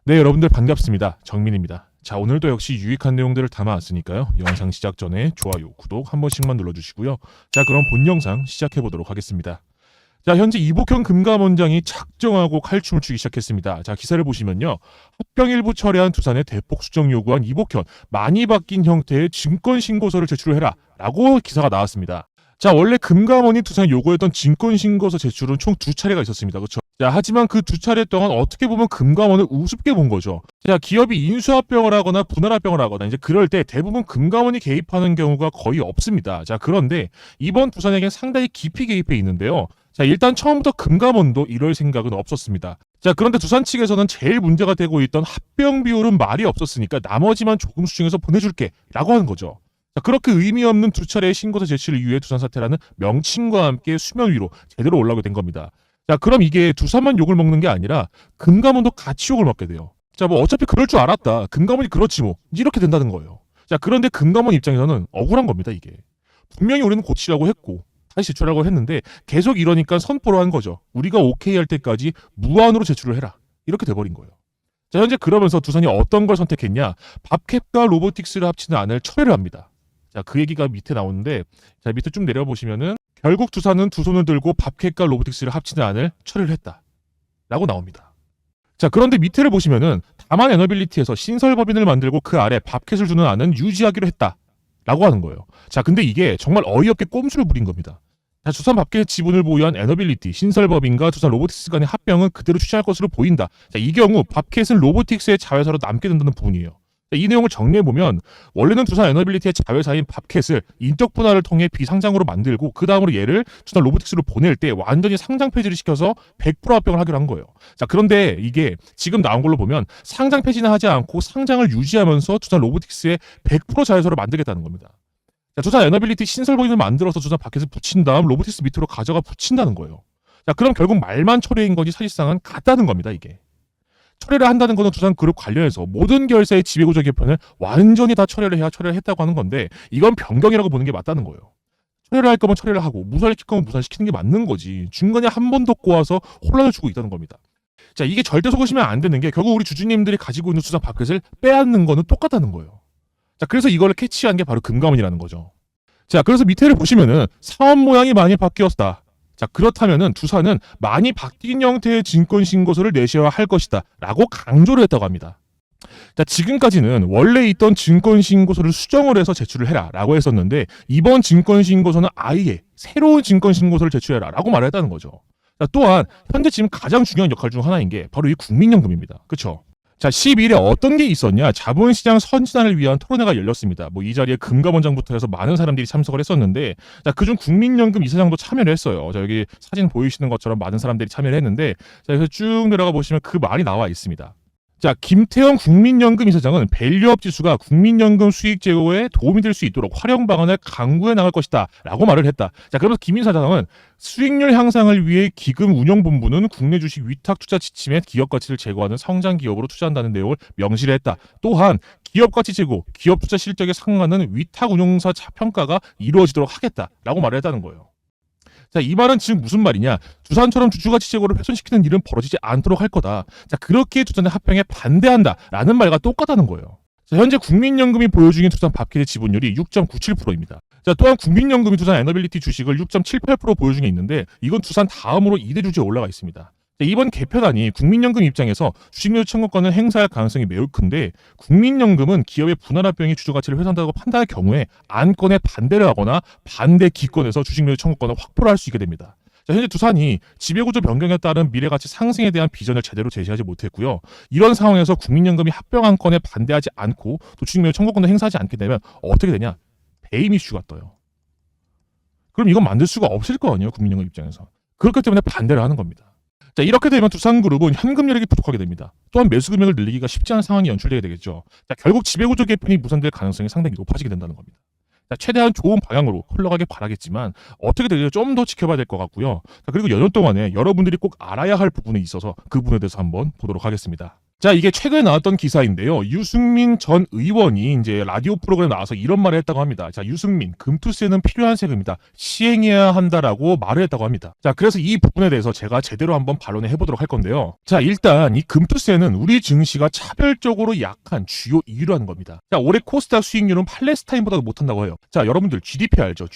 네, 여러분들 반갑습니다. 정민입니다. 자, 오늘도 역시 유익한 내용들을 담아왔으니까요. 영상 시작 전에 좋아요, 구독 한 번씩만 눌러주시고요. 자, 그럼 본 영상 시작해보도록 하겠습니다. 자, 현재 이복현 금감원장이 작정하고 칼춤을 추기 시작했습니다. 자, 기사를 보시면요. 합병 일부 철회한 두산의 대폭 수정 요구한 이복현, 많이 바뀐 형태의 증권신고서를 제출해라 라고 기사가 나왔습니다. 자, 원래 금감원이 두산에 요구했던 증권신고서 제출은 총 2차례가 있었습니다. 그렇죠? 자, 하지만 그 2차례 동안 어떻게 보면 금감원을 우습게 본 거죠. 자, 기업이 인수합병을 하거나 분할합병을 하거나 이제 그럴 때 대부분 금감원이 개입하는 경우가 거의 없습니다. 자, 그런데 이번 두산에겐 상당히 깊이 개입해 있는데요. 자, 일단 처음부터 금감원도 이럴 생각은 없었습니다. 자, 그런데 두산 측에서는 제일 문제가 되고 있던 합병 비율은 말이 없었으니까 나머지만 조금 수정해서 보내줄게 라고 하는 거죠. 자, 그렇게 의미 없는 2차례의 신고서 제출 이후에 두산 사태라는 명칭과 함께 수면 위로 제대로 올라오게 된 겁니다. 자, 그럼 이게 두산만 욕을 먹는 게 아니라 금감원도 같이 욕을 먹게 돼요. 자, 뭐 어차피 그럴 줄 알았다. 금감원이 그렇지 뭐. 이렇게 된다는 거예요. 자, 그런데 금감원 입장에서는 억울한 겁니다, 이게. 분명히 우리는 고치라고 했고 다시 제출하라고 했는데 계속 이러니까 선포로 한 거죠. 우리가 오케이 할 때까지 무한으로 제출을 해라. 이렇게 돼버린 거예요. 자, 현재 그러면서 두산이 어떤 걸 선택했냐? 밥캡과 로보틱스를 합치는 안을 철회를 합니다. 자, 그 얘기가 밑에 나오는데, 자, 밑에 좀 내려보시면은 결국 두산은 두 손을 들고 밥캡과 로보틱스를 합치는 안을 철회를 했다 라고 나옵니다. 자, 그런데 밑에를 보시면은 다만 에너빌리티에서 신설법인을 만들고 그 아래 밥캡을 두는 안은 유지하기로 했다 라고 하는 거예요. 자, 근데 이게 정말 어이없게 꼼수를 부린 겁니다. 자, 두산 밥캡 지분을 보유한 에너빌리티, 신설법인과 두산 로보틱스 간의 합병은 그대로 추진할 것으로 보인다. 자, 이 경우 밥캡은 로보틱스의 자회사로 남게 된다는 부분이에요. 이 내용을 정리해보면 원래는 두산 에너빌리티의 자회사인 밥캡을 인적 분할을 통해 비상장으로 만들고 그 다음으로 얘를 두산 로보틱스로 보낼 때 완전히 상장 폐지를 시켜서 100% 합병을 하기로 한 거예요. 자, 그런데 이게 지금 나온 걸로 보면 상장 폐지는 하지 않고 상장을 유지하면서 두산 로보틱스의 100% 자회사로 만들겠다는 겁니다. 자, 두산 에너빌리티 신설법인을 만들어서 두산 밥캡을 붙인 다음 로보틱스 밑으로 가져가 붙인다는 거예요. 자, 그럼 결국 말만 철회인 거지 사실상은 같다는 겁니다, 이게. 철회를 한다는 것은 두산 그룹 관련해서 모든 결사의 지배구조 개편을 완전히 다 철회를 해야 철회를 했다고 하는 건데 이건 변경이라고 보는 게 맞다는 거예요. 철회를 할 거면 철회를 하고 무산시킬 거면 무산시키는 게 맞는 거지. 중간에 한 번 더 꼬아서 혼란을 주고 있다는 겁니다. 자, 이게 절대 속으시면 안 되는 게 결국 우리 주주님들이 가지고 있는 두산 밥켓을 빼앗는 거는 똑같다는 거예요. 자, 그래서 이걸 캐치한 게 바로 금감원이라는 거죠. 자, 그래서 밑에를 보시면은 사업 모양이 많이 바뀌었다. 자, 그렇다면은 두산은 많이 바뀐 형태의 증권신고서를 내셔야 할 것이다 라고 강조를 했다고 합니다. 자, 지금까지는 원래 있던 증권신고서를 수정을 해서 제출을 해라 라고 했었는데 이번 증권신고서는 아예 새로운 증권신고서를 제출해라 라고 말을 했다는 거죠. 자, 또한 현재 지금 가장 중요한 역할 중 하나인 게 바로 이 국민연금입니다. 그렇죠? 자, 12일에 어떤 게 있었냐? 자본시장 선진화를 위한 토론회가 열렸습니다. 뭐 이 자리에 금감원장부터 해서 많은 사람들이 참석을 했었는데, 자, 그중 국민연금 이사장도 참여를 했어요. 자, 여기 사진 보이시는 것처럼 많은 사람들이 참여를 했는데, 자, 여기서 쭉 내려가 보시면 그 말이 나와 있습니다. 자, 김태형 국민연금 이사장은 밸류업 지수가 국민연금 수익 제고에 도움이 될 수 있도록 활용 방안을 강구해 나갈 것이다 라고 말을 했다. 자, 그러면서 김 이사장은 수익률 향상을 위해 기금 운영본부는 국내 주식 위탁 투자 지침에 기업 가치를 제고하는 성장 기업으로 투자한다는 내용을 명시를 했다. 또한 기업 가치 제고, 기업 투자 실적에 상응하는 위탁 운용사 평가가 이루어지도록 하겠다라고 말을 했다는 거예요. 자, 이 말은 지금 무슨 말이냐? 두산처럼 주주가치 제고를 훼손시키는 일은 벌어지지 않도록 할 거다. 자, 그렇게 두산의 합병에 반대한다라는 말과 똑같다는 거예요. 자, 현재 국민연금이 보유 중인 두산 밥켓의 지분율이 6.97%입니다. 자, 또한 국민연금이 두산 에너빌리티 주식을 6.78% 보유 중에 있는데 이건 두산 다음으로 2대 주주에 올라가 있습니다. 자, 이번 개편안이 국민연금 입장에서 주식매수 청구권을 행사할 가능성이 매우 큰데 국민연금은 기업의 분할합병이 주주가치를 훼손한다고 판단할 경우에 안건에 반대를 하거나 반대 기권에서 주식매수 청구권을 확보를 할 수 있게 됩니다. 자, 현재 두산이 지배구조 변경에 따른 미래가치 상승에 대한 비전을 제대로 제시하지 못했고요. 이런 상황에서 국민연금이 합병 안건에 반대하지 않고 또 주식매수 청구권을 행사하지 않게 되면 어떻게 되냐? 배임 이슈가 떠요. 그럼 이건 만들 수가 없을 거 아니에요, 국민연금 입장에서. 그렇기 때문에 반대를 하는 겁니다. 자, 이렇게 되면 두산그룹은 현금 여력이 부족하게 됩니다. 또한 매수 금액을 늘리기가 쉽지 않은 상황이 연출되게 되겠죠. 자, 결국 지배구조 개편이 무산될 가능성이 상당히 높아지게 된다는 겁니다. 자, 최대한 좋은 방향으로 흘러가길 바라겠지만 어떻게 될지 좀 더 지켜봐야 될 것 같고요. 자, 그리고 연휴 동안에 여러분들이 꼭 알아야 할 부분이 있어서 그 부분에 대해서 한번 보도록 하겠습니다. 자, 이게 최근에 나왔던 기사인데요. 유승민 전 의원이 이제 라디오 프로그램에 나와서 이런 말을 했다고 합니다. 자, 유승민, 금투세는 필요한 세금이다. 시행해야 한다라고 말을 했다고 합니다. 자, 그래서 이 부분에 대해서 제가 제대로 한번 반론해 해보도록 할 건데요. 자, 일단 이 금투세는 우리 증시가 차별적으로 약한 주요 이유로 하는 겁니다. 자, 올해 코스닥 수익률은 팔레스타인보다도 못한다고 해요. 자, 여러분들 GDP 알죠?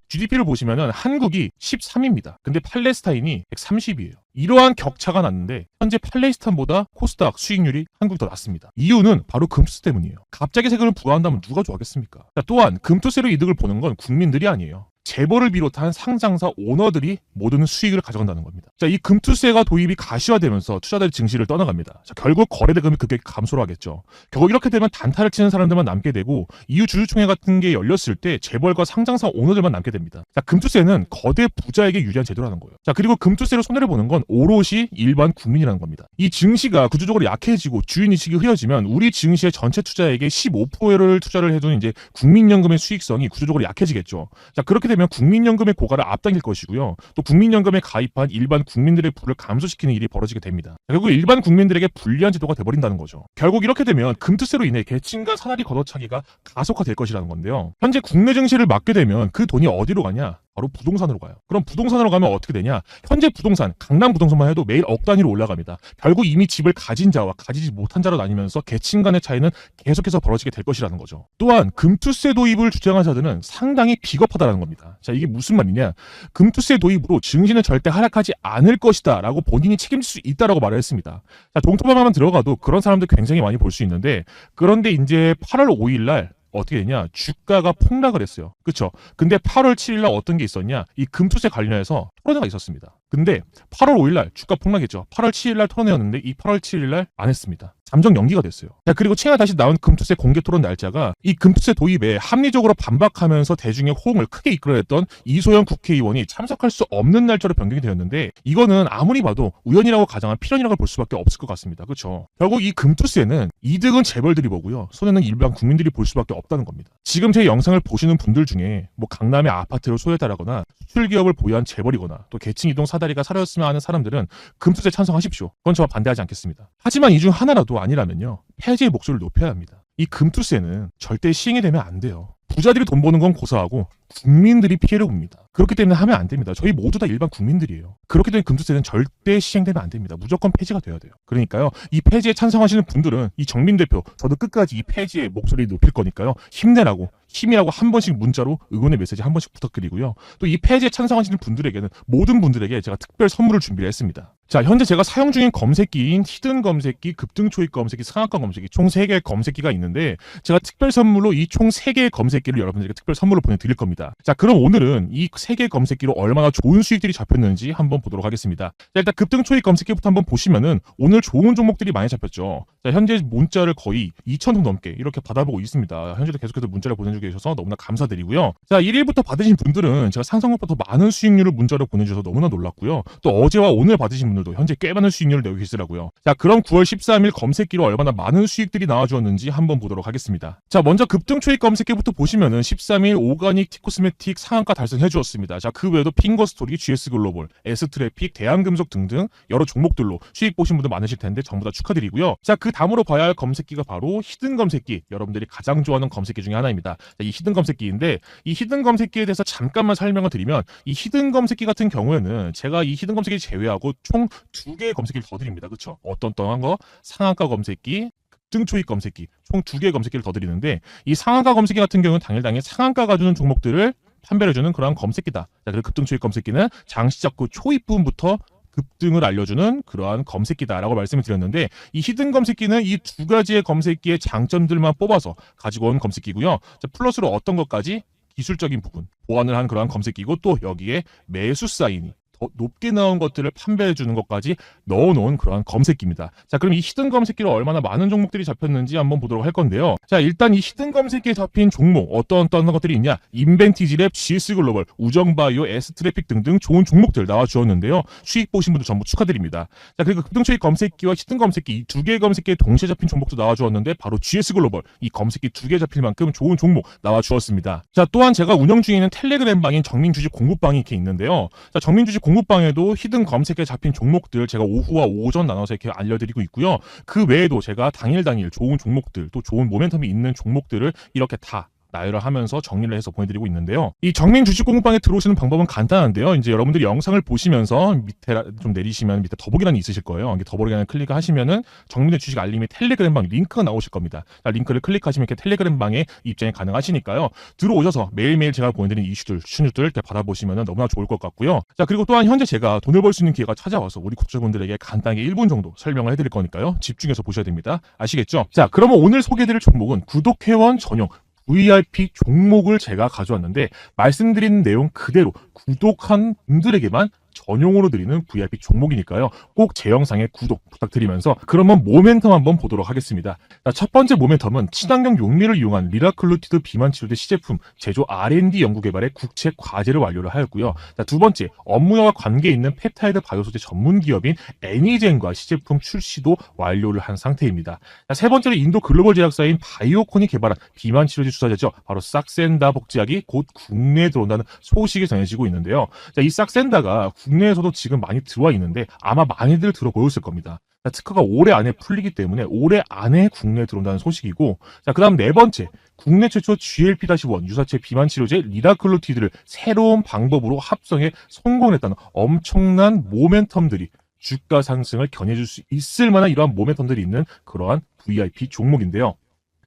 GDP를 보시면은 한국이 13입니다. 근데 팔레스타인이 130이에요. 이러한 격차가 났는데 현재 팔레스타인보다 코스닥 수익률이 한국이 더 낮습니다. 이유는 바로 금투세 때문이에요. 갑자기 세금을 부과한다면 누가 좋아하겠습니까? 자, 또한 금투세로 이득을 보는 건 국민들이 아니에요. 재벌을 비롯한 상장사 오너들이 모든 수익을 가져간다는 겁니다. 자, 이 금투세가 도입이 가시화되면서 투자자들이 증시를 떠나갑니다. 자, 결국 거래대금이 급격히 감소를 하겠죠. 결국 이렇게 되면 단타를 치는 사람들만 남게 되고 이후 주주총회 같은 게 열렸을 때 재벌과 상장사 오너들만 남게 됩니다. 자, 금투세는 거대 부자에게 유리한 제도라는 거예요. 자, 그리고 금투세로 손해를 보는 건 오롯이 일반 국민이라는 겁니다. 이 증시가 구조적으로 약해지고 주인의식이 흐려지면 우리 증시의 전체 투자액의 15%를 투자를 해둔 이제 국민연금의 수익성이 구조적으로 약해지겠죠. 자, 그렇게 되면 국민연금의 고갈을 앞당길 것이고요. 또 국민연금에 가입한 일반 국민들의 부를 감소시키는 일이 벌어지게 됩니다. 결국 일반 국민들에게 불리한 제도가 돼버린다는 거죠. 결국 이렇게 되면 금투세로 인해 계층간 사다리 걷어차기가 가속화될 것이라는 건데요. 현재 국내 증시를 맡게 되면 그 돈이 어디로 가냐? 바로 부동산으로 가요. 그럼 부동산으로 가면 어떻게 되냐? 현재 부동산, 강남 부동산만 해도 매일 억 단위로 올라갑니다. 결국 이미 집을 가진 자와 가지지 못한 자로 나뉘면서 계층 간의 차이는 계속해서 벌어지게 될 것이라는 거죠. 또한 금투세 도입을 주장한 자들은 상당히 비겁하다는 겁니다. 자, 이게 무슨 말이냐? 금투세 도입으로 증시는 절대 하락하지 않을 것이다 라고 본인이 책임질 수 있다라고 말을 했습니다. 자, 동토방만 들어가도 그런 사람들 굉장히 많이 볼 수 있는데, 그런데 이제 8월 5일 날 어떻게 되냐? 주가가 폭락을 했어요. 그쵸? 근데 8월 7일 날 어떤 게 있었냐? 이 금투세 관련해서 토론회가 있었습니다. 근데 8월 5일 날 주가 폭락했죠. 8월 7일 날 토론회였는데 이 8월 7일 날 안 했습니다. 잠정 연기가 됐어요. 자, 그리고 최근에 다시 나온 금투세 공개 토론 날짜가 이 금투세 도입에 합리적으로 반박하면서 대중의 호응을 크게 이끌어냈던 이소영 국회의원이 참석할 수 없는 날짜로 변경이 되었는데, 이거는 아무리 봐도 우연이라고 가정한 필연이라고 볼 수밖에 없을 것 같습니다. 그렇죠? 결국 이 금투세는 이득은 재벌들이 보고요, 손해는 일반 국민들이 볼 수밖에 없다는 겁니다. 지금 제 영상을 보시는 분들 중에 뭐 강남의 아파트를 소유했다라거나 수출 기업을 보유한 재벌이거나 또 계층 이동 사다리가 사려졌으면 하는 사람들은 금투세 찬성하십시오. 그건 저와 반대하지 않겠습니다. 하지만 이 중 하나라도 아니라면요, 폐지의 목소리를 높여야 합니다. 이 금투세는 절대 시행이 되면 안 돼요. 부자들이 돈 버는 건 고사하고 국민들이 피해를 봅니다. 그렇기 때문에 하면 안 됩니다. 저희 모두 다 일반 국민들이에요. 그렇기 때문에 금투세는 절대 시행되면 안 됩니다. 무조건 폐지가 돼야 돼요. 그러니까요, 이 폐지에 찬성하시는 분들은 이 정민 대표, 저도 끝까지 이 폐지의 목소리를 높일 거니까요, 힘내라고, 힘이라고 한 번씩 문자로 응원의 메시지 한 번씩 부탁드리고요. 또 이 폐지에 찬성하시는 분들에게는, 모든 분들에게 제가 특별 선물을 준비를 했습니다. 자, 현재 제가 사용 중인 검색기인 히든 검색기, 급등 초입 검색기, 상한가 검색기, 총 3개의 검색기가 있는데, 제가 특별 선물로 이 총 3개의 검색기를 여러분들에게 특별 선물로 보내드릴 겁니다. 자, 그럼 오늘은 이 3개의 검색기로 얼마나 좋은 수익들이 잡혔는지 한번 보도록 하겠습니다. 자, 일단 급등 초입 검색기부터 한번 보시면은 오늘 좋은 종목들이 많이 잡혔죠. 자, 현재 문자를 거의 2,000통 넘게 이렇게 받아보고 있습니다. 현재도 계속해서 문자를 보내주고 계셔서 너무나 감사드리고요. 자, 1일부터 받으신 분들은 제가 상상보다 더 많은 수익률을 문자로 보내주셔서 너무나 놀랐고요. 또 어제와 오늘 받으신 분들도 현재 꽤 많은 수익률을 내고 계시더라고요. 자, 그럼 9월 13일 검색기로 얼마나 많은 수익들이 나와주었는지 한번 보도록 하겠습니다. 자, 먼저 급등 초입 검색기부터 보시면은 13일 오가닉 티코스메틱 상한가 달성해 주었습니다. 자, 그 외에도 핑거스토리, GS글로벌, S트래픽, 대한금속 등등 여러 종목들로 수익 보신 분들 많으실 텐데 전부 다 축하드리고요. 자, 그 다음으로 봐야 할 검색기가 바로 히든 검색기, 여러분들이 가장 좋아하는 검색기 중에 하나입니다. 자, 이 히든 검색기인데, 이 히든 검색기에 대해서 잠깐만 설명을 드리면, 이 히든 검색기 같은 경우에는 제가 이 히든 검색기 제외하고 총 2개의 검색기를 더 드립니다. 그렇죠? 어떤 거 상한가 검색기, 급등 초입 검색기, 총 2개의 검색기를 더 드리는데, 이 상한가 검색기 같은 경우는 당일 상한가가 주는 종목들을 판별해주는 그러한 검색기다. 자, 그리고 급등 초입 검색기는 장 시작 후 초입 부분부터 급등을 알려주는 그러한 검색기다라고 말씀을 드렸는데, 이 히든 검색기는 이 2가지의 검색기의 장점들만 뽑아서 가지고 온 검색기고요. 자, 플러스로 어떤 것까지 기술적인 부분 보완을 한 그러한 검색기고, 또 여기에 매수 사인이 더 높게 나온 것들을 판별해 주는 것까지 넣어놓은 그러한 검색기입니다. 자, 그럼 이 히든 검색기로 얼마나 많은 종목들이 잡혔는지 한번 보도록 할 건데요. 자, 일단 이 히든 검색기에 잡힌 종목 어떤 것들이 있냐? 인벤티지랩, GS글로벌, 우정바이오, S트래픽 등등 좋은 종목들 나와주었는데요. 수익 보신 분들 전부 축하드립니다. 자, 그리고 급등초입 검색기와 히든 검색기, 이 2개의 검색기에 동시에 잡힌 종목도 나와주었는데, 바로 GS글로벌, 이 검색기 2개 잡힐 만큼 좋은 종목 나와주었습니다. 자, 또한 제가 운영 중에 있는 텔레그램방인 정민주식 공부방이 이렇게 있는데요. 자, 정민주식 공부방에도 히든 검색에 잡힌 종목들 제가 오후와 오전 나눠서 이렇게 알려드리고 있고요. 그 외에도 제가 당일 좋은 종목들, 또 좋은 모멘텀이 있는 종목들을 이렇게 다 나열을 하면서 정리를 해서 보내드리고 있는데요. 이 정민 주식 공부방에 들어오시는 방법은 간단한데요. 이제 여러분들이 영상을 보시면서 밑에 좀 내리시면 밑에 더보기란이 있으실 거예요. 이게 더보기란을 클릭하시면은 정민의 주식 알림이 텔레그램방 링크가 나오실 겁니다. 자, 링크를 클릭하시면 이렇게 텔레그램방에 입장이 가능하시니까요. 들어오셔서 매일매일 제가 보내드리는 이슈들, 추천주들 이렇게 받아보시면 너무나 좋을 것 같고요. 자, 그리고 또한 현재 제가 돈을 벌 수 있는 기회가 찾아와서 우리 구독자분들에게 간단하게 1분 정도 설명을 해드릴 거니까요. 집중해서 보셔야 됩니다. 아시겠죠? 자, 그러면 오늘 소개해드릴 종목은 구독회원 전용 VIP 종목을 제가 가져왔는데 말씀드린 내용 그대로 구독한 분들에게만 전용으로 드리는 VIP 종목이니까요. 꼭 제 영상에 구독 부탁드리면서 그러면 모멘텀 한번 보도록 하겠습니다. 자, 첫 번째 모멘텀은 친환경 용리를 이용한 리라클루티드 비만 치료제 시제품 제조 R&D 연구개발의 국책 과제를 완료를 하였고요. 자, 두 번째 업무와 관계 있는 펩타이드 바이오소재 전문 기업인 애니젠과 시제품 출시도 완료를 한 상태입니다. 자, 세 번째로 인도 글로벌 제약사인 바이오콘이 개발한 비만 치료제 주사제죠. 바로 싹센다 복제약이 곧 국내에 들어온다는 소식이 전해지고 있는데요. 자, 이 싹센다가 국내에서도 지금 많이 들어와 있는데 아마 많이들 들어보셨을 겁니다. 자, 특허가 올해 안에 풀리기 때문에 올해 안에 국내에 들어온다는 소식이고, 자, 그 다음 네 번째, 국내 최초 GLP-1 유사체 비만 치료제 리라클루티드를 새로운 방법으로 합성해 성공했다는 엄청난 모멘텀들이 주가 상승을 견해줄 수 있을 만한 이러한 모멘텀들이 있는 그러한 VIP 종목인데요.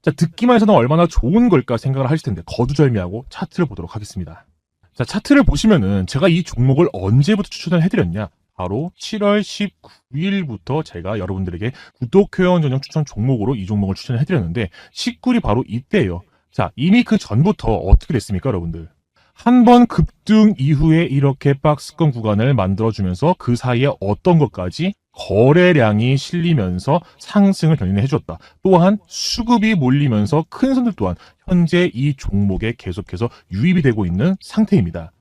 자, 듣기만 해서는 얼마나 좋은 걸까 생각을 하실 텐데 거두절미하고 차트를 보도록 하겠습니다. 자, 차트를 보시면은 제가 이 종목을 언제부터 추천을 해드렸냐? 바로 7월 19일부터 제가 여러분들에게 구독회원 전용 추천 종목으로 이 종목을 추천해드렸는데 19일이 바로 이때예요. 자, 이미 그 전부터 어떻게 됐습니까, 여러분들? 한 번 급등 이후에 이렇게 박스권 구간을 만들어주면서 그 사이에 어떤 것까지 거래량이 실리면서 상승을 견인해줬다. 또한 수급이 몰리면서 큰 손들 또한 현재 이 종목에 계속해서 유입이 되고 있는 상태입니다.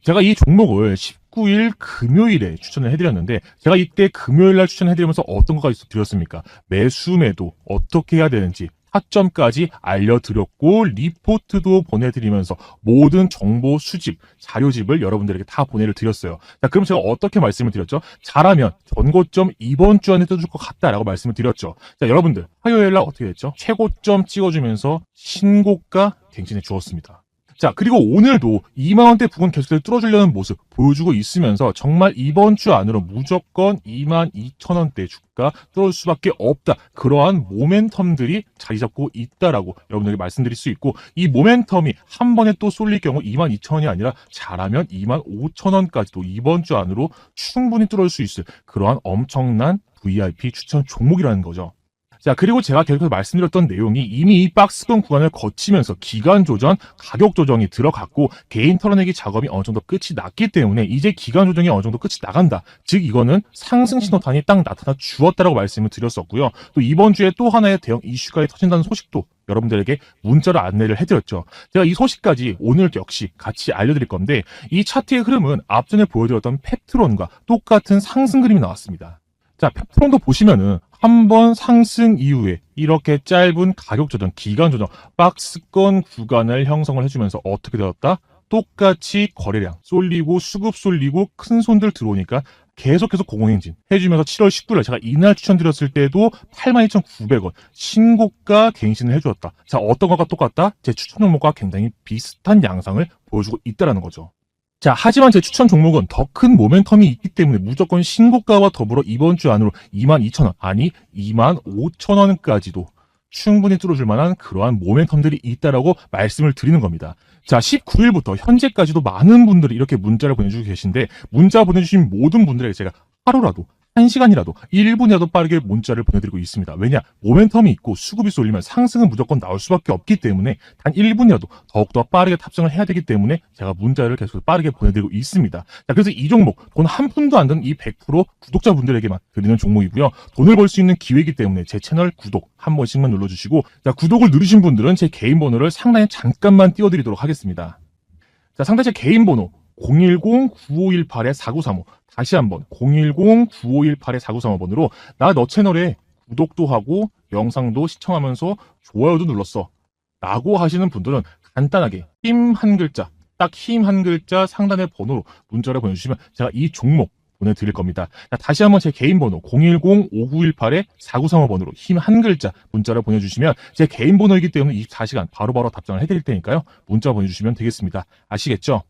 제가 이 종목을 19일 금요일에 추천을 해드렸는데 제가 이때 금요일날 추천해드리면서 어떤 것까지 드렸습니까? 매수매도 어떻게 해야 되는지 타점까지 알려드렸고 리포트도 보내드리면서 모든 정보 수집, 자료집을 여러분들에게 다 보내드렸어요. 자, 그럼 제가 어떻게 말씀을 드렸죠? 잘하면 전고점 이번 주 안에 떠줄 것 같다라고 말씀을 드렸죠. 자, 여러분들 화요일날 어떻게 됐죠? 최고점 찍어주면서 신고가 갱신해 주었습니다. 자, 그리고 오늘도 2만원대 부근 계속해서 뚫어주려는 모습 보여주고 있으면서 정말 이번 주 안으로 무조건 22,000원대 주가 뚫을 수밖에 없다. 그러한 모멘텀들이 자리 잡고 있다라고 여러분들에게 말씀드릴 수 있고 이 모멘텀이 한 번에 또 쏠릴 경우 22,000원이 아니라 잘하면 25,000원까지도 이번 주 안으로 충분히 뚫을 수 있을 그러한 엄청난 VIP 추천 종목이라는 거죠. 자, 그리고 제가 계속해서 말씀드렸던 내용이 이미 이 박스권 구간을 거치면서 기간 조정, 가격 조정이 들어갔고 개인 털어내기 작업이 어느 정도 끝이 났기 때문에 이제 기간 조정이 어느 정도 끝이 나간다. 즉 이거는 상승 신호탄이 딱 나타나 주었다라고 말씀을 드렸었고요. 또 이번 주에 또 하나의 대형 이슈가 터진다는 소식도 여러분들에게 문자로 안내를 해드렸죠. 제가 이 소식까지 오늘 역시 같이 알려드릴 건데 이 차트의 흐름은 앞전에 보여드렸던 펩트론과 똑같은 상승 그림이 나왔습니다. 자, 펩트론도 보시면은 한번 상승 이후에 이렇게 짧은 가격 조정, 기간 조정, 박스권 구간을 형성을 해주면서 어떻게 되었다? 똑같이 거래량 쏠리고 수급 쏠리고 큰 손들 들어오니까 계속해서 공공행진 해주면서 7월 19일 제가 이날 추천드렸을 때도 82,900원 신고가 갱신을 해주었다. 자, 어떤 것과 똑같다? 제 추천 종목과 굉장히 비슷한 양상을 보여주고 있다는 거죠. 자, 하지만 제 추천 종목은 더 큰 모멘텀이 있기 때문에 무조건 신고가와 더불어 이번 주 안으로 22,000원, 아니 25,000원까지도 충분히 뚫어줄 만한 그러한 모멘텀들이 있다라고 말씀을 드리는 겁니다. 자, 19일부터 현재까지도 많은 분들이 이렇게 문자를 보내주고 계신데 문자 보내주신 모든 분들에게 제가 하루라도 1시간이라도 1분이라도 빠르게 문자를 보내드리고 있습니다. 왜냐? 모멘텀이 있고 수급이 쏠리면 상승은 무조건 나올 수밖에 없기 때문에 단 1분이라도 더욱더 빠르게 탑승을 해야 되기 때문에 제가 문자를 계속 빠르게 보내드리고 있습니다. 자, 그래서 이 종목 돈 한 푼도 안 드는 이 100% 구독자분들에게만 드리는 종목이고요. 돈을 벌 수 있는 기회이기 때문에 제 채널 구독 한 번씩만 눌러주시고 자, 구독을 누르신 분들은 제 개인 번호를 상단에 잠깐만 띄워드리도록 하겠습니다. 자, 상단 제 개인 번호 010-9518-4935 다시 한번 010-9518-4935번으로 나 너 채널에 구독도 하고 영상도 시청하면서 좋아요도 눌렀어 라고 하시는 분들은 간단하게 힘 한 글자 딱 힘 한 글자 상단의 번호로 문자를 보내주시면 제가 이 종목 보내드릴 겁니다. 자, 다시 한번 제 개인 번호 010-5918-4935번으로 힘 한 글자 문자를 보내주시면 제 개인 번호이기 때문에 24시간 바로바로 답장을 해드릴 테니까요. 문자 보내주시면 되겠습니다. 아시겠죠?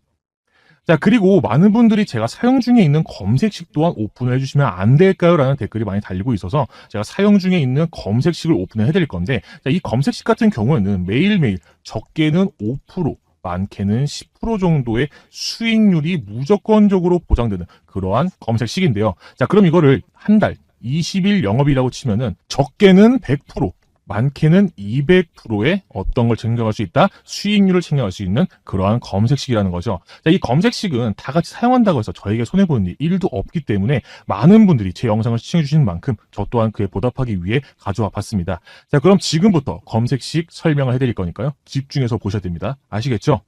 자, 그리고 많은 분들이 제가 사용 중에 있는 검색식 또한 오픈을 해주시면 안 될까요? 라는 댓글이 많이 달리고 있어서 제가 사용 중에 있는 검색식을 오픈을 해드릴 건데, 자, 이 검색식 같은 경우에는 매일매일 적게는 5%, 많게는 10% 정도의 수익률이 무조건적으로 보장되는 그러한 검색식인데요. 자, 그럼 이거를 한 달, 20일 영업이라고 치면은 적게는 100%, 많게는 200%의 어떤 걸 챙겨갈 수 있다? 수익률을 챙겨갈 수 있는 그러한 검색식이라는 거죠. 자, 이 검색식은 다 같이 사용한다고 해서 저에게 손해보는 일도 없기 때문에 많은 분들이 제 영상을 시청해주시는 만큼 저 또한 그에 보답하기 위해 가져와 봤습니다. 자, 그럼 지금부터 검색식 설명을 해드릴 거니까요. 집중해서 보셔야 됩니다. 아시겠죠?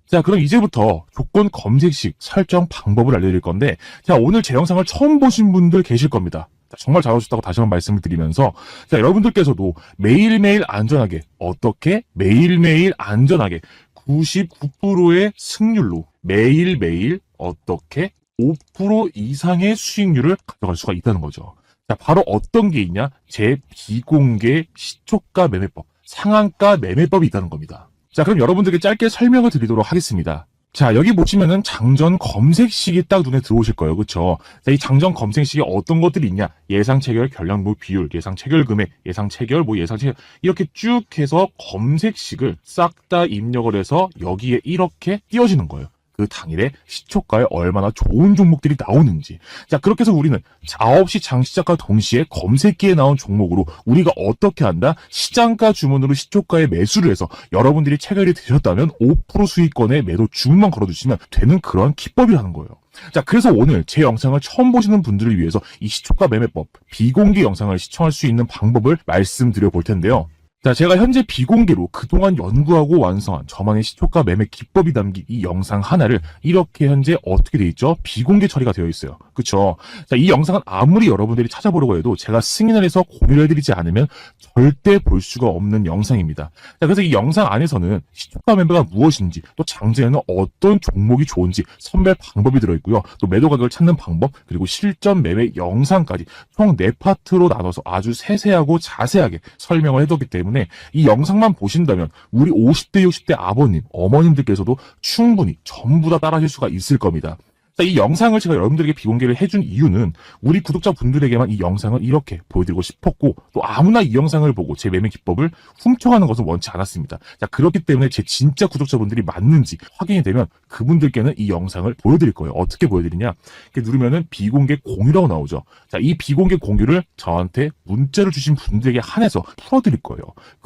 자, 그럼 이제부터 조건 검색식 설정 방법을 알려드릴 건데, 자, 오늘 제 영상을 처음 보신 분들 계실 겁니다. 정말 잘 오셨다고 다시 한번 말씀을 드리면서, 자, 여러분들께서도 매일매일 안전하게, 어떻게? 매일매일 안전하게 99%의 승률로 매일매일 어떻게? 5% 이상의 수익률을 가져갈 수가 있다는 거죠. 자, 바로 어떤 게 있냐? 제 비공개 시초가 매매법, 상한가 매매법이 있다는 겁니다. 자, 그럼 여러분들께 짧게 설명을 드리도록 하겠습니다. 자, 여기 보시면은 장전 검색식이 딱 눈에 들어오실 거예요. 그쵸? 자, 이 장전 검색식에 어떤 것들이 있냐? 예상 체결, 결량무 비율, 예상 체결 금액, 예상 체결, 예상 체결. 이렇게 쭉 해서 검색식을 싹 다 입력을 해서 여기에 이렇게 띄워지는 거예요. 그 당일에 시초가에 얼마나 좋은 종목들이 나오는지. 자, 그렇게 해서 우리는 자업시 장 시작과 동시에 검색기에 나온 종목으로 우리가 어떻게 한다? 시장가 주문으로 시초가에 매수를 해서 여러분들이 체결이 되셨다면 5% 수익권에 매도 주문만 걸어두시면 되는 그러한 기법이라는 거예요. 자, 그래서 오늘 제 영상을 처음 보시는 분들을 위해서 이 시초가 매매법, 비공개 영상을 시청할 수 있는 방법을 말씀드려 볼 텐데요. 자, 제가 현재 비공개로 그동안 연구하고 완성한 저만의 시초가 매매 기법이 담긴 이 영상 하나를 이렇게 현재 어떻게 돼 있죠? 비공개 처리가 되어 있어요. 그쵸? 자, 이 영상은 아무리 여러분들이 찾아보려고 해도 제가 승인을 해서 공유를 해드리지 않으면 절대 볼 수가 없는 영상입니다. 자, 그래서 이 영상 안에서는 시초가 매매가 무엇인지, 또 장중에는 어떤 종목이 좋은지 선별 방법이 들어있고요. 또 매도 가격을 찾는 방법, 그리고 실전 매매 영상까지 총 4파트로 나눠서 아주 세세하고 자세하게 설명을 해뒀기 때문에 이 영상만 보신다면 우리 50대, 60대 아버님, 어머님들께서도 충분히 전부 다 따라하실 수가 있을 겁니다. 이 영상을 제가 여러분들에게 비공개를 해준 이유는 우리 구독자분들에게만 이 영상을 이렇게 보여드리고 싶었고, 또 아무나 이 영상을 보고 제 매매 기법을 훔쳐가는 것은 원치 않았습니다. 자, 그렇기 때문에 제 진짜 구독자분들이 맞는지 확인이 되면 그분들께는 이 영상을 보여드릴 거예요. 어떻게 보여드리냐? 이렇게 누르면은 비공개 공유라고 나오죠. 자, 이 비공개 공유를 저한테 문자를 주신 분들에게 한해서 풀어드릴 거예요.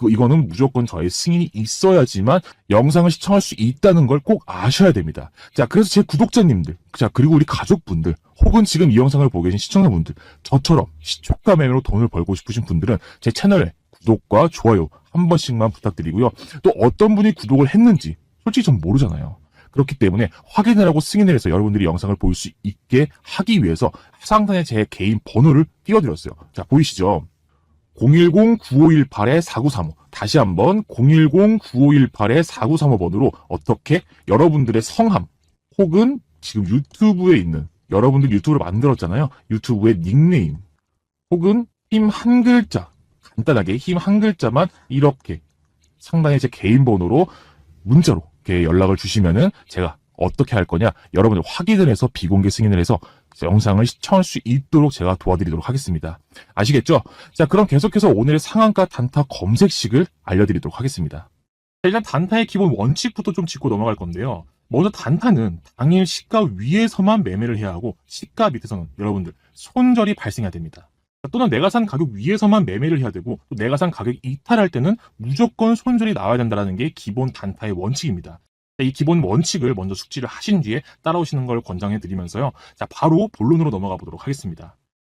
이거는 무조건 저의 승인이 있어야지만 영상을 시청할 수 있다는 걸 꼭 아셔야 됩니다. 자, 그래서 제 구독자님들, 자, 그리고 우리 가족분들, 혹은 지금 이 영상을 보고 계신 시청자분들, 저처럼 시초가 매매로 돈을 벌고 싶으신 분들은 제 채널에 구독과 좋아요 한 번씩만 부탁드리고요. 또 어떤 분이 구독을 했는지 솔직히 전 모르잖아요. 그렇기 때문에 확인을 하고 승인을 해서 여러분들이 영상을 볼 수 있게 하기 위해서 상단에 제 개인 번호를 띄워드렸어요. 자, 보이시죠? 010-9518-4935. 다시 한번 010-9518-4935번으로 어떻게 여러분들의 성함 혹은 지금 유튜브에 있는 여러분들 유튜브를 만들었잖아요. 유튜브의 닉네임 혹은 힘 한 글자, 간단하게 힘 한 글자만 이렇게 상단에 제 개인 번호로 문자로 이렇게 연락을 주시면은 제가 어떻게 할 거냐, 여러분들 확인을 해서 비공개 승인을 해서 영상을 시청할 수 있도록 제가 도와드리도록 하겠습니다. 아시겠죠? 자, 그럼 계속해서 오늘의 상한가 단타 검색식을 알려드리도록 하겠습니다. 자, 일단 단타의 기본 원칙부터 좀 짚고 넘어갈 건데요. 먼저 단타는 당일 시가 위에서만 매매를 해야 하고, 시가 밑에서는 여러분들 손절이 발생해야 됩니다. 또는 내가 산 가격 위에서만 매매를 해야 되고, 또 내가 산 가격이 이탈할 때는 무조건 손절이 나와야 된다는 게 기본 단타의 원칙입니다. 이 기본 원칙을 먼저 숙지를 하신 뒤에 따라오시는 걸 권장해 드리면서요. 자, 바로 본론으로 넘어가 보도록 하겠습니다.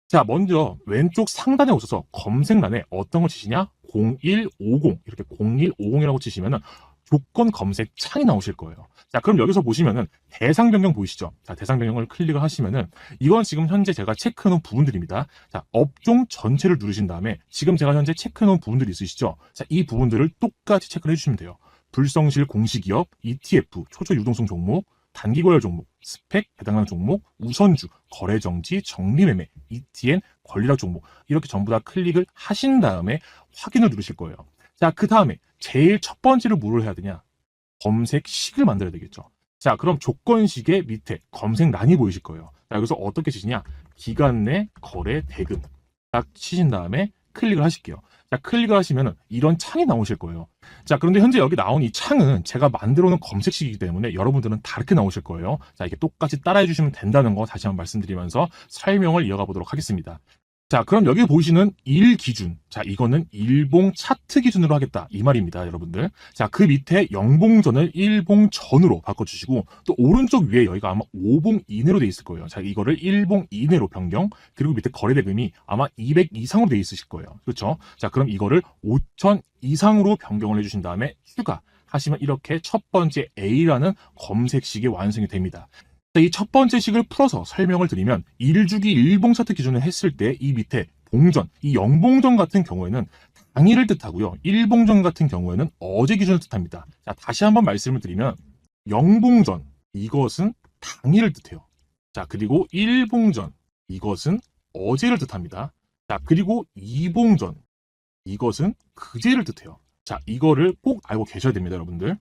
자, 먼저 왼쪽 상단에 오셔서 검색란에 어떤 걸 치시냐? 0150, 이렇게 0150이라고 치시면은 조건 검색 창이 나오실 거예요. 자, 그럼 여기서 보시면은 대상 변경 보이시죠? 자, 대상 변경을 클릭을 하시면은 이건 지금 현재 제가 체크해 놓은 부분들입니다. 자, 업종 전체를 누르신 다음에 지금 제가 현재 체크해 놓은 부분들이 있으시죠? 자, 이 부분들을 똑같이 체크를 해주시면 돼요. 불성실 공시기업, ETF, 초저 유동성 종목, 단기거래 종목, 스펙, 해당하는 종목, 우선주, 거래정지, 정리매매, ETN, 권리락 종목 이렇게 전부 다 클릭을 하신 다음에 확인을 누르실 거예요. 자, 그 다음에 제일 첫 번째로 뭘 해야 되냐? 검색식을 만들어야 되겠죠. 자, 그럼 조건식의 밑에 검색란이 보이실 거예요. 자, 여기서 어떻게 치시냐? 기간 내 거래 대금 딱 치신 다음에 클릭을 하실게요. 자, 클릭을 하시면 이런 창이 나오실 거예요. 자, 그런데 현재 여기 나온 이 창은 제가 만들어 놓은 검색식이기 때문에 여러분들은 다르게 나오실 거예요. 자, 이렇게 똑같이 따라해 주시면 된다는 거 다시 한번 말씀드리면서 설명을 이어가 보도록 하겠습니다. 자, 그럼 여기 보이시는 일 기준. 자, 이거는 일봉 차트 기준으로 하겠다. 이 말입니다, 여러분들. 자, 그 밑에 영봉전을 일봉 전으로 바꿔주시고, 또 오른쪽 위에 여기가 아마 5봉 이내로 돼 있을 거예요. 자, 이거를 일봉 이내로 변경, 그리고 밑에 거래대금이 아마 200 이상으로 돼 있으실 거예요. 그렇죠? 자, 그럼 이거를 5,000 이상으로 변경을 해주신 다음에 추가 하시면 이렇게 첫 번째 A라는 검색식이 완성이 됩니다. 이 첫 번째 식을 풀어서 설명을 드리면 1주기 일봉 차트 기준을 했을 때 이 밑에 봉전, 이 영봉전 같은 경우에는 당일을 뜻하고요. 일봉전 같은 경우에는 어제 기준을 뜻합니다. 자, 다시 한번 말씀을 드리면 영봉전, 이것은 당일을 뜻해요. 자, 그리고 일봉전, 이것은 어제를 뜻합니다. 자, 그리고 이봉전, 이것은 그제를 뜻해요. 자, 이거를 꼭 알고 계셔야 됩니다, 여러분들.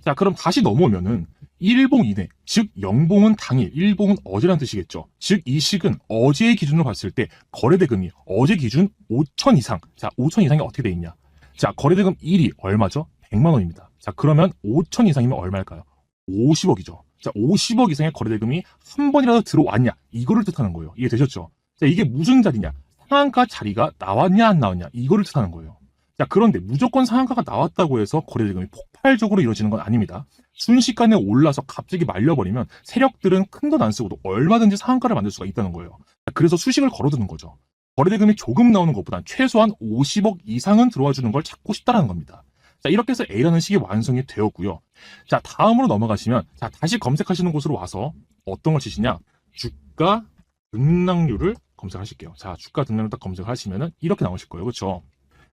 자, 그럼 다시 넘어오면은 일봉 이내, 즉 영봉은 당일, 일봉은 어제라는 뜻이겠죠. 즉 이 식은 어제의 기준으로 봤을 때 거래대금이 어제 기준 5,000 이상. 자, 5,000 이상이 어떻게 돼 있냐? 자, 거래대금 1이 얼마죠? 100만 원입니다. 자, 그러면 5,000 이상이면 얼마일까요? 50억이죠. 자, 50억 이상의 거래대금이 한 번이라도 들어왔냐? 이거를 뜻하는 거예요. 이해되셨죠? 자, 이게 무슨 자리냐? 상한가 자리가 나왔냐 안 나왔냐? 이거를 뜻하는 거예요. 자, 그런데 무조건 상한가가 나왔다고 해서 거래대금이 폭발적으로 이루어지는 건 아닙니다. 순식간에 올라서 갑자기 말려버리면 세력들은 큰 돈 안 쓰고도 얼마든지 상한가를 만들 수가 있다는 거예요. 자, 그래서 수식을 걸어두는 거죠. 거래대금이 조금 나오는 것보단 최소한 50억 이상은 들어와 주는 걸 찾고 싶다는 겁니다. 자, 이렇게 해서 A라는 식이 완성이 되었고요. 자, 다음으로 넘어가시면 자, 다시 검색하시는 곳으로 와서 어떤 걸 치시냐? 주가 등락률을 검색하실게요. 자, 주가 등락률 딱 검색하시면은 이렇게 나오실 거예요. 그렇죠?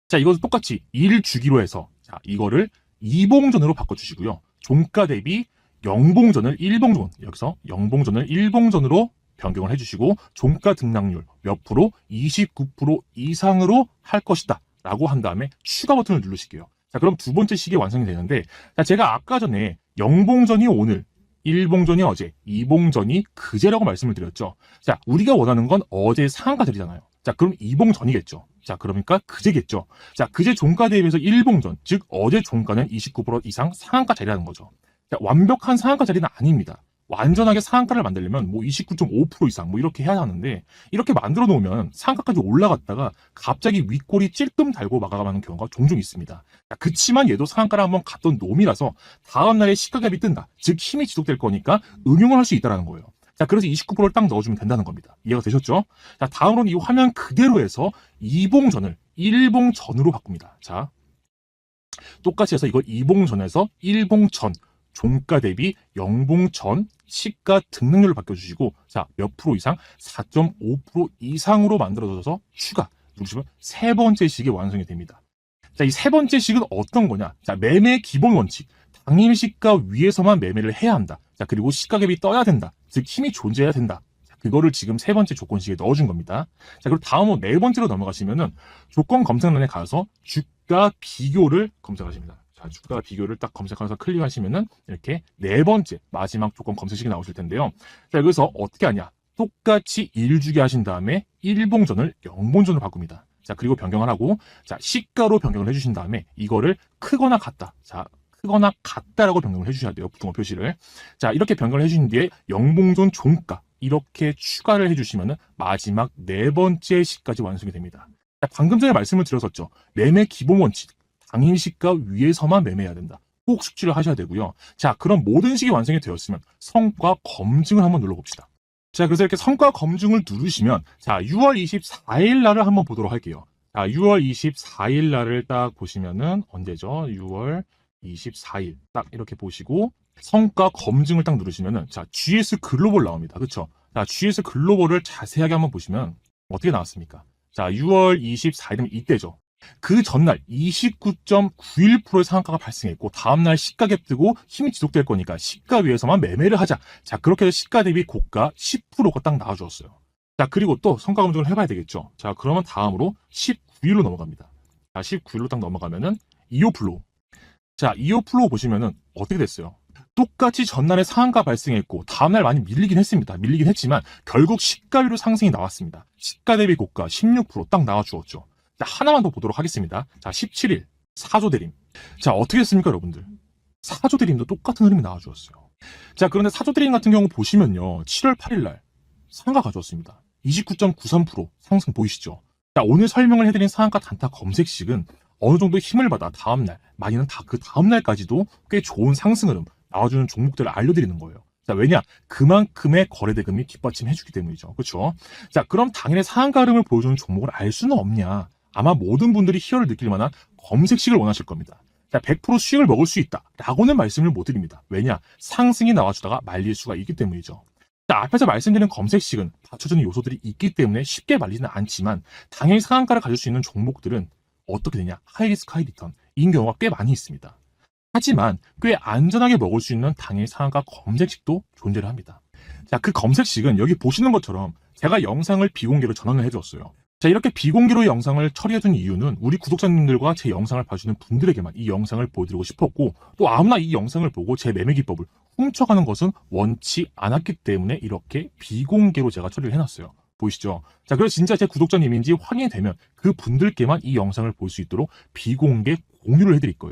자, 이것도 똑같이 1주기로 해서 자, 이거를 이봉전으로 바꿔주시고요. 종가 대비 영봉전을 일봉전, 여기서 영봉전을 일봉전으로 변경을 해주시고 종가 등락률 몇 프로? 29% 이상으로 할 것이다 라고 한 다음에 추가 버튼을 누르실게요. 자, 그럼 두 번째 식이 완성이 되는데 자, 제가 아까 전에 영봉전이 오늘, 일봉전이 어제, 이봉전이 그제라고 말씀을 드렸죠. 자, 우리가 원하는 건 어제 상한가 자리잖아요. 자, 그럼 이봉전이겠죠. 자, 그러니까 그제겠죠. 자, 그제 종가 대비해서 일봉전, 즉 어제 종가는 29% 이상 상한가 자리라는 거죠. 자, 완벽한 상한가 자리는 아닙니다. 완전하게 상한가를 만들려면 뭐 29.5% 이상 뭐 이렇게 해야 하는데 이렇게 만들어 놓으면 상한가까지 올라갔다가 갑자기 윗골이 찔끔 달고 마감하는 경우가 종종 있습니다. 자, 그치만 얘도 상한가를 한번 갔던 놈이라서 다음날에 시가갭이 뜬다. 즉 힘이 지속될 거니까 응용을 할 수 있다는 거예요. 자, 그래서 29%를 딱 넣어주면 된다는 겁니다. 이해가 되셨죠? 자, 다음으로는 이 화면 그대로 해서 이봉전을 일봉전으로 바꿉니다. 자, 똑같이 해서 이걸 이봉전에서 일봉전, 종가 대비 영봉전, 시가 등락률을 바꿔주시고 자, 몇 프로 이상? 4.5% 이상으로 만들어져서 추가 누르시면 세 번째 식이 완성이 됩니다. 자, 이 세 번째 식은 어떤 거냐? 자, 매매 기본 원칙. 당일 시가 위에서만 매매를 해야 한다. 자, 그리고 시가갭이 떠야 된다. 즉 힘이 존재해야 된다. 자, 그거를 지금 세 번째 조건식에 넣어준 겁니다. 자, 그리고 다음으로 네 번째로 넘어가시면은 조건 검색란에 가서 주가 비교를 검색하십니다. 자, 주가 비교를 딱 검색해서 클릭하시면은 이렇게 네 번째 마지막 조건 검색식이 나오실 텐데요. 자, 여기서 어떻게 하냐? 똑같이 1주기 하신 다음에 일봉전을 영봉전으로 바꿉니다. 자, 그리고 변경을 하고 자, 시가로 변경을 해주신 다음에 이거를 크거나 같다. 자, 크거나 같다라고 변경을 해주셔야 돼요. 부등호 표시를. 자, 이렇게 변경을 해주신 뒤에 영봉전 종가 이렇게 추가를 해주시면은 마지막 네 번째 식까지 완성이 됩니다. 자, 방금 전에 말씀을 드렸었죠. 매매 기본 원칙. 당일 시가 위에서만 매매해야 된다. 꼭 숙지를 하셔야 되고요. 자, 그럼 모든 식이 완성이 되었으면 성과 검증을 한번 눌러봅시다. 자, 그래서 이렇게 성과 검증을 누르시면 자, 6월 24일 날을 한번 보도록 할게요. 자, 6월 24일 날을 딱 보시면은 언제죠? 6월 24일 딱 이렇게 보시고 성과 검증을 딱 누르시면은 자, GS 글로벌 나옵니다. 그렇죠? 자, GS 글로벌을 자세하게 한번 보시면 어떻게 나왔습니까? 자, 6월 24일이면 이때죠. 그 전날 29.91%의 상한가가 발생했고 다음날 시가갭 뜨고 힘이 지속될 거니까 시가 위에서만 매매를 하자. 자, 그렇게 해서 시가 대비 고가 10%가 딱 나와주었어요. 자, 그리고 또 성과 검증을 해봐야 되겠죠. 자, 그러면 다음으로 19일로 넘어갑니다. 자, 19일로 딱 넘어가면은 이오플로우. 자, 이오플로우 보시면은 어떻게 됐어요? 똑같이 전날에 상한가 발생했고 다음날 많이 밀리긴 했습니다. 밀리긴 했지만 결국 시가 위로 상승이 나왔습니다. 시가 대비 고가 16%딱 나와주었죠. 자, 하나만 더 보도록 하겠습니다. 자, 17일 사조대림. 자, 어떻게 됐습니까, 여러분들? 사조대림도 똑같은 흐름이 나와주었어요. 자, 그런데 사조대림 같은 경우 보시면요, 7월 8일 날 상한가 가져왔습니다. 29.93% 상승 보이시죠? 자, 오늘 설명을 해드린 상한가 단타 검색식은 어느 정도 힘을 받아 다음날, 많이는 다 그 다음날까지도 꽤 좋은 상승 흐름 나와주는 종목들을 알려드리는 거예요. 자, 왜냐? 그만큼의 거래대금이 뒷받침해주기 때문이죠. 그렇죠? 자, 그럼 당일의 상한가 흐름을 보여주는 종목을 알 수는 없냐? 아마 모든 분들이 희열을 느낄 만한 검색식을 원하실 겁니다. 자, 100% 수익을 먹을 수 있다 라고는 말씀을 못 드립니다. 왜냐? 상승이 나와주다가 말릴 수가 있기 때문이죠. 자, 앞에서 말씀드린 검색식은 받쳐주는 요소들이 있기 때문에 쉽게 말리지는 않지만 당일 상한가를 가질 수 있는 종목들은 어떻게 되냐? 하이리스크 하이리턴인 경우가 꽤 많이 있습니다. 하지만 꽤 안전하게 먹을 수 있는 당일 상한가 검색식도 존재를 합니다. 자, 그 검색식은 여기 보시는 것처럼 제가 영상을 비공개로 전환을 해주었어요. 자, 이렇게 비공개로 영상을 처리해준 이유는 우리 구독자님들과 제 영상을 봐주는 분들에게만 이 영상을 보여드리고 싶었고 또 아무나 이 영상을 보고 제 매매 기법을 훔쳐가는 것은 원치 않았기 때문에 이렇게 비공개로 제가 처리를 해놨어요. 보이시죠? 자, 그래서 진짜 제 구독자님인지 확인이 되면 그 분들께만 이 영상을 볼 수 있도록 비공개 공유를 해드릴 거예요.